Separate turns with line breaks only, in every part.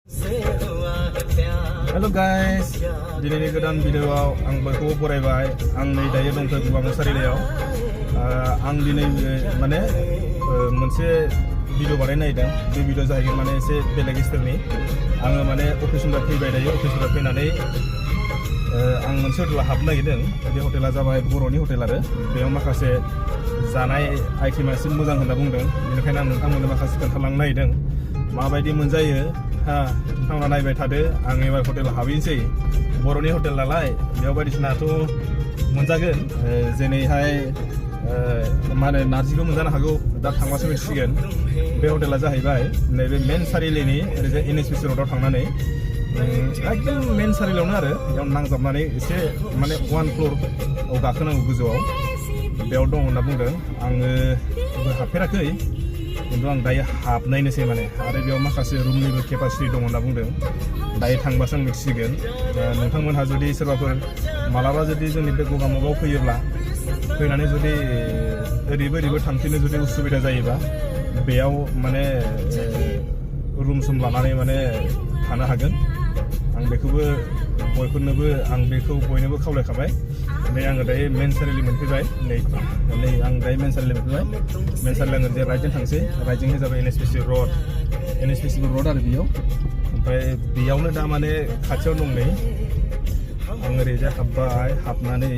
Halo guys, दिनैनि गोदान भिडियोआव आं बयखौबो बरायबाय। आं नै दायो दंथ'यो गुवा मुसारिलायाव। आं दिनै माने मोनसे भिडियो बानायनो नागिरदों। बे भिडियो जाहैगोन माने एसे बेलेग स्टाइलनि। आङो माने अफिसनिफ्राय फैबाय दायो। अफिसनिफ्राय फैनानै आं मोनसे हटेलाव हाबनो नागिरदों। बे हटेला जाबाय बर'नि हटेल आरो बेयाव माखासे जानाय आइटेमा एसे मोजां होनना बुंदों। बेनिखायनो आं नोंथांमोननो माखासे खोन्थालांनो नागिरदों। माबायदि मोनजायो नोंथांमोना नायबाय थादो। आं एबार हटेलाव हाबहैनोसै। बर'नि हटेल नालाय बेयाव बायदिसिनाथ' मोनजागोन। जेरैहाय मा होनो नारजिखौ मोनजानो हागौ। दा थांबासो मिथिसिगोन। बे हटेला जाहैबाय नैबे मेन सारिलिनि ओरैजाय NSPC र'डआव थांनानै एकदम मेन सारिलियावनो आरो बेयाव नांजाबनानै एसे माने 1 फ्ल'रआव गाखोनांगौ गोजौआव। बेयाव दं होनना बुंदों। आङो हाबफेराखै खिन्थु आं दायो हाबनायनोसै माने। आरो बेयाव माखासे रुमनिबो केपासिटि दं होनना बुंदों। दायो थांबासो आं मिथिसिगोन। नोंथांमोनहा जुदि सोरबाफोर मालाबा जुदि जोंनि बे गगामुगाव फैयोब्ला फैनानै जुदि ओरैबो थांफिननो जुदि उसुबिदा जायोबा बेयाव माने रुम सुम लानानै माने थानो हागोन। आं बेखौबो बयनोबो खावलायखाबाय। नै आङो दायो मेन सारिलि मोनफैबाय। नै आं दायो मेन सारिलि मोनफैबाय। मेन सारिलि आङो जे राइटजों थांसै। राइटजों जाबाय NSPC र'ड। NSPC र'ड आरो बेयाव। ओमफ्राय बेयावनो दा माने खाथियाव दं नै। आं ओरैजाय हाबबाय। हाबनानै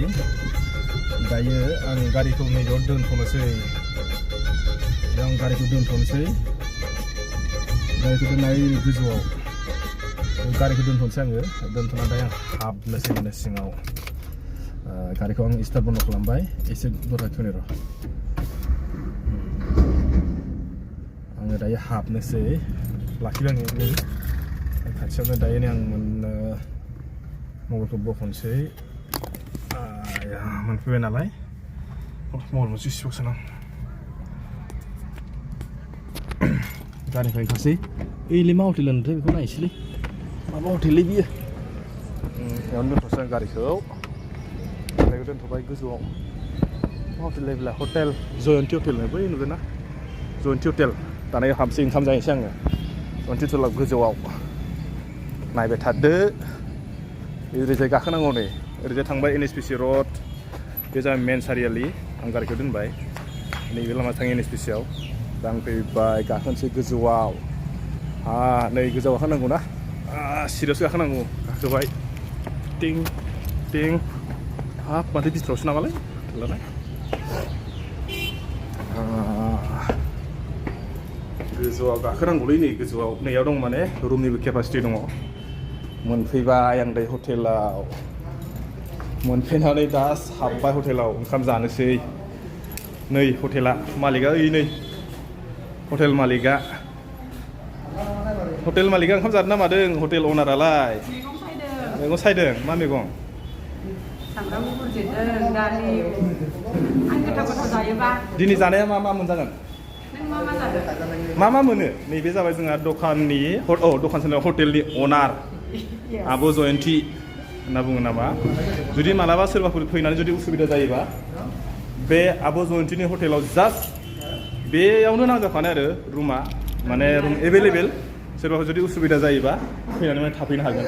दायो आं गारिखौ नैबेयाव दोनथ'नोसै। आं गारिखौ दोनथ'नोसै। गारिखौ दोननाय गोजौआव गारिखौ दोनथ'नोसै आङो। दोनथ'नानै दायो आं हाबनोसै माने सिङाव। गारिखौ आं स्टार्ट बन्द खालामबाय। एसे दरा खेवनि र'। आङो दायो हाबनोसै। लाखिबाय आङो नै खाथियावनो दायो नै आं मबाइलखौ बख'नोसै। मोनफैबाय नालाय मबाइल मोनसे सिबकसोन आं। गारिनिफ्राय ओंखारसै। ओइलै मा हटेल होनोथाय बेखौ नायसैलै। माबा हटेललै बियो। बेयावनो दोनथ'सै आं गारिखौ दोनथ'बाय गोजौआव। मा हटेल बेलाय? हटेल जयन्ती हटेल बै नुदों ना? जयन्ती हटेल। दाना हाबसै ओंखाम जाहैसै आङो। जयन्ती हटेला गोजौआव। नायबाय थादो। ओरैजाय गाखोनांगौ नै। ओरैजाय थांबाय NSPC र'ड। बे जाबाय मेन सारियालि। आं गारिखौ दोनबाय। नैबे लामा थाङो NSPC आव। दा आं फैबाय गाखोनोसै गोजौआव। नै गोजौआव गाखोनांगौ ना? सिरियावसो गाखोनांगौ। गाखोबाय। टिं टिं। हाब माथो बिथोरावसो नामालाय हटेलालाय? गोजौआव गाखोनांगौलै नै गोजौआव। नैयाव दं माने रुमनिबो केपासिटि दङ। मोनफैबाय आं दायो हटेलाव। मोनफैनानै दा हाबबाय हटेलाव ओंखाम जानोसै। नै हटेला मालिकआ ओइ नै हटेल मालिकआ ओंखाम जादों ना मादों? हटेल अनारालाय मैगं सायदों। मा मैगं?
सामब्राम गुफुर जिरदों, दालि। आं गोथाव जायोबा
दिनै जानाया मा मोनजागोन?
नों मा जादों?
मा मोनो? नैबे जाबाय जोंहा दखाननि दखान सोलाव हटेलनि अनार आब' जयन्ती होनना बुङो नामा। जुदि मालाबा सोरबाफोर फैनानै जुदि उसुबिदा जायोबा बे आब' जयन्तीनि हटेलाव जास्ट बेयावनो नांजाबखानाय आरो रुमा माने रुम एभेलेबेल। सोरबाफोर जुदि उसुबिदा जायोबा फैनानै माने थाफैनो हागोन।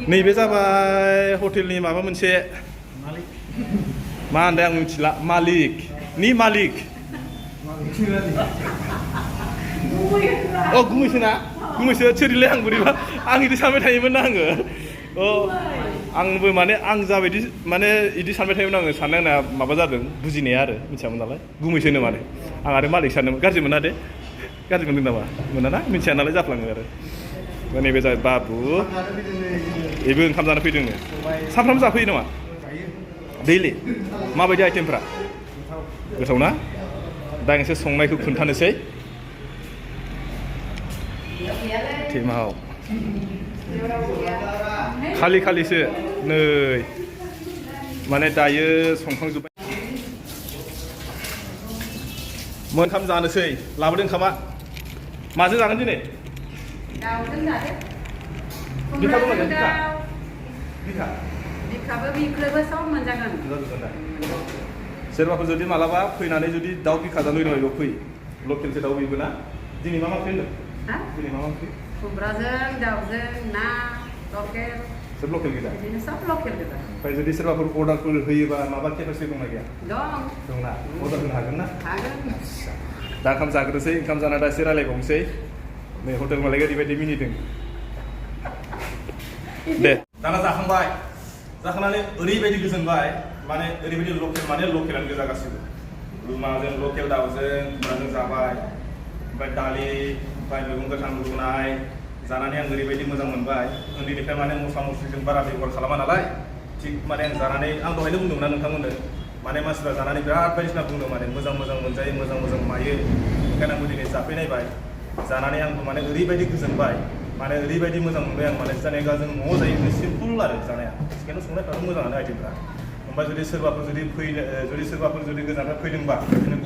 नैबे जाबाय हटेलनि माबा मोनसे मा होनदों आं मिथिला। मालिकनि मालिक। गुमैसो ना? गुमैसो सोरिलै आं बोरैबा आं बिदि सानबाय थायोमोन ना आङो। आंबो माने आं जाबायदि माने बिदि सानबाय थायोमोन आङो। साननाय आंना माबा जादों बुजिनाया आरो मिथियामोन नालाय। गुमैसोनो माने आं आरो मालिक सानदोंमोन। गाज्रि मोना दे? गाज्रि मोनदों नामा? मोनाना? मिथिया नालाय जाफ्लाङो आरो। नैबे जाबाय बाबु। बेबो ओंखाम जानो फैदोंनो। सानफ्रामबो जाफैयो नामा? दैलि? माबायदि आइटेमफ्रा? गोथाव ना? दा एसे संनायखौ खोन्थानोसै। टिमाव खालिसो नै माने दायो संखांजोब्बाय। ओंखाम जानोसै। लाबोदों ओंखामा। माजों जागोन दिनै?
दाउजों जादो।
बिखा दं ना?
बिखाबो बिख्लोबो सब मोनजागोन।
सोरबाफोर जुदि मालाबा फैनानै जुदि दाउ बिखा जानो लुबैदों बेयाव फै। लकेलसो दाउ बेबो ना? दिनै मा ओंख्रि होनदों? दिनै मा ओंख्रि?
खुमब्राजों दाउजों ना लकेल
सोब लकेल गोजा
बिदिनो सब लकेल गोजा
ओमफ्राय जुदि सोरबाफोर अर्डारफोर होयोबा माबा केपासिटि दंना गैया
दं
दंना अर्डार होनो हागोन ना
हागोन
दा ओंखाम जाग्रोसै ओंखाम जाना दा एसे रायलायबावनोसै नै हटेल मालाय ओरैबायदि मिनिदों दे दाना जाखांबाय जाखांनानै ओरैबायदि गोजोनबाय माने ओरैबायदि लकेल माने लकेलानो गोजा गासिबो रुमाजों लकेल दाउजों खुमब्राजों जाबाय ओमफ्राय दालि ओमफ्राय मैगं गोथां रुनाय जानानै आं ओरैबायदि मोजां मोनबाय उन्दैनिफ्राय माने मस्ला मस्लिजों बारा बेबहार खालामा नालाय थिग माने आं जानानै आं दहायनो बुंदोंमोन ना नोंथांमोननो माने मानसिफ्रा जानानै बिराद बायदिसिना बुंदों माने मोजां मोजां मोनजायो मोजां मोजां मायो ओंखायनो आंबो दिनै जाफैनायबाय जानानै आंबो माने ओरैबायदि गोजोनबाय माने ओरैबायदि मोजां मोनबाय आं माने जानाया जों न'आव जायो सिम्पोल आरो जानाया चिकेन संनायफ्राबो मोजाङानो आइटेमफ्रा ओमफ्राय जुदि सोरबाफोर जुदि गोजाननिफ्राय फैदोंबा बिदिनो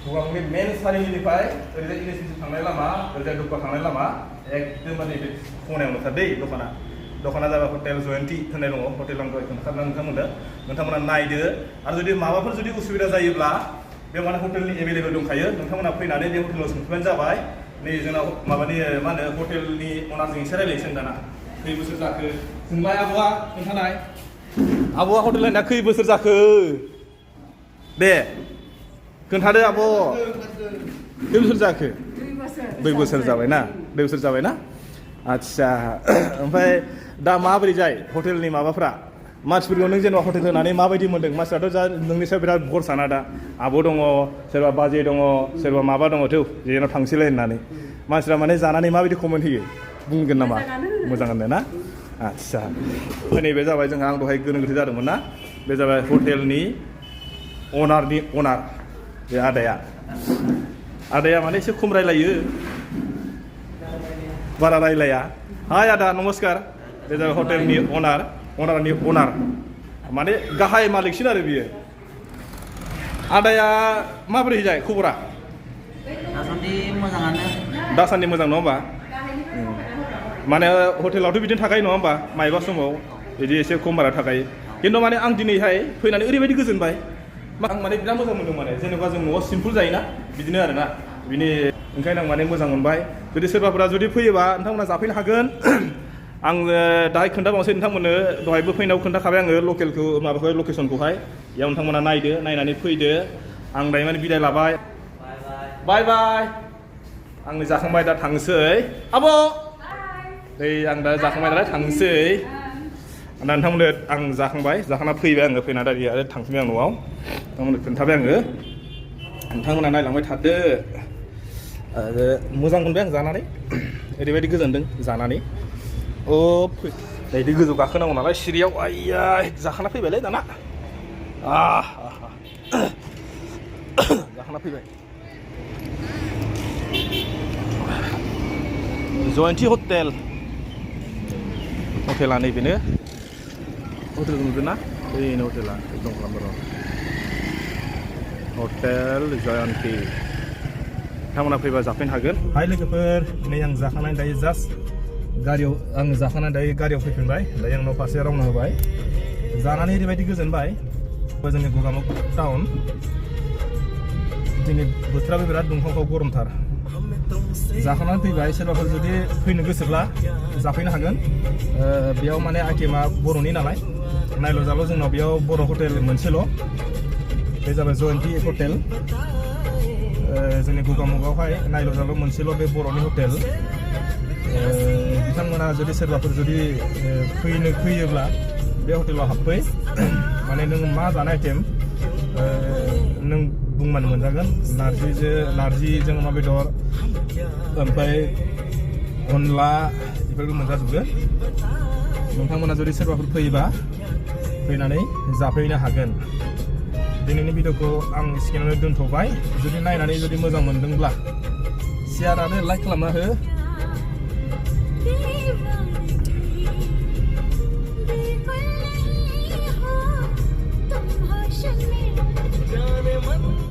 गगामुगनि मेन सारिनिफ्राय ओरैजाय इउनिभारसिटि थांनाय लामा ओरैजाय दुब्बा थांनाय लामा एकदमबारे बे खनायाव मोनथार दै दखाना जाबाय हटेल जयन्ती होननाय दङ हटेल आं दहाय खोन्थाखादों नोंथांमोना नायदो आरो जुदि माबाफोर जुदि उसुबिदा जायोब्ला बे माने हटेलनि एभेलेबेल दंखायो नोंथांमोना फैनानै बे हटेलाव सोंफैबानो जाबाय नै जोंनाव माबानि मा होनो हटेलनि अनारजों एसे रायलायनोसै दाना खै बोसोर जाखो सोंबाय आब'आ खोन्थानाय आब'आ हटेल होनाया खै बोसोर जाखो दे खोन्थादो आब' खै बोसोर जाखो 2 बोसोर जाबायना 2 बोसोर जाबायना आदसा ओमफ्राय दा माबोरै जाय हटेलनि माबाफ्रा मानसिफोरखौ नों जेनेबा हटेल होनानै माबायदि मोन्दों मानसिफ्राथ' जा नोंनि सायाव बिराद भरसाना दा आब' दङ सोरबा बाजै दङ सोरबा माबा दङ थौ जेनाव थांसैलाय होननानै मानसिफ्रा माने जानानै माबायदि कमेन्ट होयो बुंगोन नामा मोजाङानो ना आदसा नैबे जाबाय जोंहा आं दहाय गोनो गोथो जादोंमोन ना बे जाबाय हटेलनि अनार बे आदाया माने एसे खम रायलायो बारा रायलाया हाय आदा नमस्कार बे जाबाय हटेलनि अनारनि अनार माने गाहाय मालिकसिन आरो बियो आदाया माबोरै जाय खबरा दासान्दि मोजां नङा होमबा माने हटेलावथ' बिदिनो थाखायो नङा होमबा मायबा समाव बिदि एसे खम बारा थाखायो खिन्थु माने आं दिनैहाय फैनानै ओरैबायदि गोजोनबाय आं माने बिराद मोजां मोनदों माने जेनेबा जों न'आव सिम्पोल जायोना बिदिनो आरोना बिनि ओंखायनो आं माने मोजां मोनबाय जुदि सोरबाफोरा जुदि फैयोबा नोंथांमोना जाफैनो हागोन आं दाहाय खोन्थाबावनोसै नोंथांमोननो दहायबो फैनायाव खोन्थाखाबाय आङो लकेलखौ माबाखौ लकेसनखौहाय बेयाव नोंथांमोना नायनानै फैदो आं दायो माने बिदाय लाबाय बाय आंनो जाखांबाय दा थांसै आब' आं दा जाखांबाय नालाय थांसै दा नोंथांमोननो आं जाखांना फैबाय आङो फैना दायो आरो थांफिनबाय आं न'आव नोंथांमोननो खोन्थाबाय आङो नोंथांमोना नायलांबाय थादो आरो मोजां मोनबाय आं जानानै ओरैबायदि गोजोनदों जानानै बिदि गोजौ गाखोनांगौ नालाय सिरियाव आइया जाखाना फैबायलै दाना जाखाना फैबाय जयन्ती हटेला नैबेनो हटेल नुदों ना बेनो हटेला एकदम खालामदों हटेल जयन्ती नोंथांमोना फैबा जाफैनो हागोन हाय लोगोफोर नै आं जाखांनानै दायो जास्ट गारियाव फैफिनबाय दायो आं न' फारसे रावना होबाय जानानै ओरैबायदि गोजोनबाय जोंनि गगामुग टाउन दिनै बोथोराबो बिराद दुंहाव गरमथार जाखांनानै फैबाय सोरबाफोर जुदि फैनो गोसोब्ला जाफैनो हागोन बेयाव माने आइटेमा बर'नि नालाय नायल' जाल' जोंनाव बेयाव बर' हटेल मोनसेल' बे जाबाय जयन्ती हटेल जोंनि गगामुगावहाय नायल' जाल' मोनसेल' बे बर'नि हटेल बिथांमोना जुदि सोरबाफोर जुदि फैयोब्ला बे हटेलाव हाबफै माने नों मा जानाय आइटेम नों बुंबानो मोनजागोन नारजिजों अमा बेदर ओमफ्राय अनला बेफोरखौ मोनजाजोबगोन नोंथांमोना जुदि सोरबाफोर फैयोबा फैनानै जाफैनो हागोन दिनैनि भिडिअखौ आं स्क्रिनावनो दोनथ'बाय जुदि नायनानै जुदि मोजां मोनदोंब्ला शेयार आरो लाइक खालामना हो
तुम हो